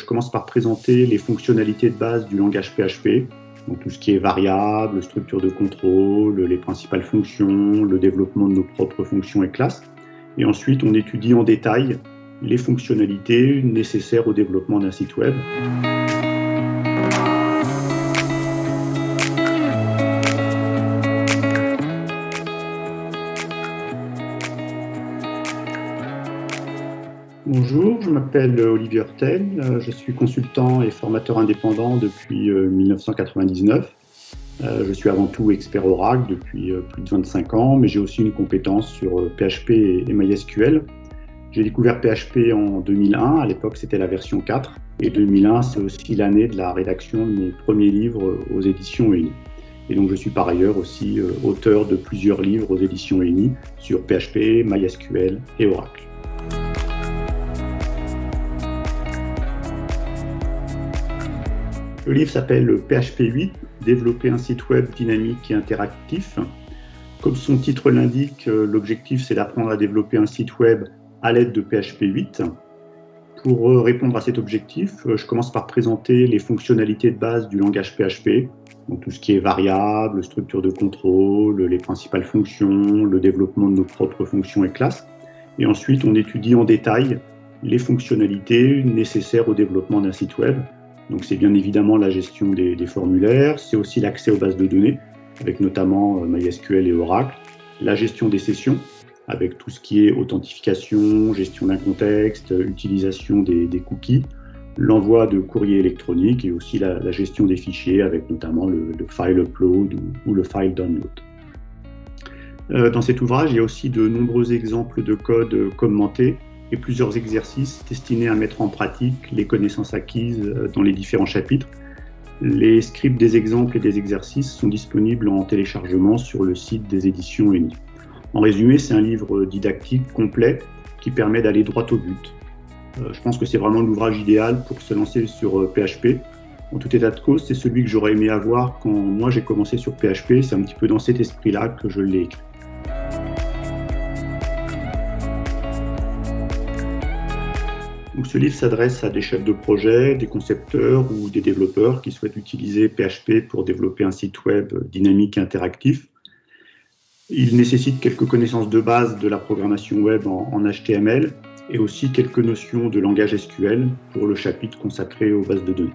je commence par présenter les fonctionnalités de base du langage PHP, donc tout ce qui est variables, structure de contrôle, les principales fonctions, le développement de nos propres fonctions et classes. Et ensuite, on étudie en détail les fonctionnalités nécessaires au développement d'un site web. Bonjour, je m'appelle Olivier Hurtel, je suis consultant et formateur indépendant depuis 1999. Je suis avant tout expert Oracle depuis plus de 25 ans, mais j'ai aussi une compétence sur PHP et MySQL. J'ai découvert PHP en 2001, à l'époque c'était la version 4, et 2001 c'est aussi l'année de la rédaction de mon premier livre aux éditions ENI. Et donc je suis par ailleurs aussi auteur de plusieurs livres aux éditions ENI sur PHP, MySQL et Oracle. Le livre s'appelle PHP 8, développer un site web dynamique et interactif. Comme son titre l'indique, l'objectif c'est d'apprendre à développer un site web à l'aide de PHP 8. Pour répondre à cet objectif, je commence par présenter les fonctionnalités de base du langage PHP, donc tout ce qui est variables, structure de contrôle, les principales fonctions, le développement de nos propres fonctions et classes. Et ensuite, on étudie en détail les fonctionnalités nécessaires au développement d'un site web. Donc c'est bien évidemment la gestion des formulaires, c'est aussi l'accès aux bases de données, avec notamment MySQL et Oracle, la gestion des sessions, avec tout ce qui est authentification, gestion d'un contexte, utilisation des cookies, l'envoi de courrier électronique et aussi la gestion des fichiers, avec notamment le file upload ou le file download. Dans cet ouvrage, il y a aussi de nombreux exemples de code commentés, et plusieurs exercices destinés à mettre en pratique les connaissances acquises dans les différents chapitres. Les scripts des exemples et des exercices sont disponibles en téléchargement sur le site des éditions ENI. En résumé, c'est un livre didactique complet qui permet d'aller droit au but. Je pense que c'est vraiment l'ouvrage idéal pour se lancer sur PHP. En tout état de cause, c'est celui que j'aurais aimé avoir quand moi j'ai commencé sur PHP. C'est un petit peu dans cet esprit-là que je l'ai écrit. Donc, ce livre s'adresse à des chefs de projet, des concepteurs ou des développeurs qui souhaitent utiliser PHP pour développer un site web dynamique et interactif. Il nécessite quelques connaissances de base de la programmation web en HTML et aussi quelques notions de langage SQL pour le chapitre consacré aux bases de données.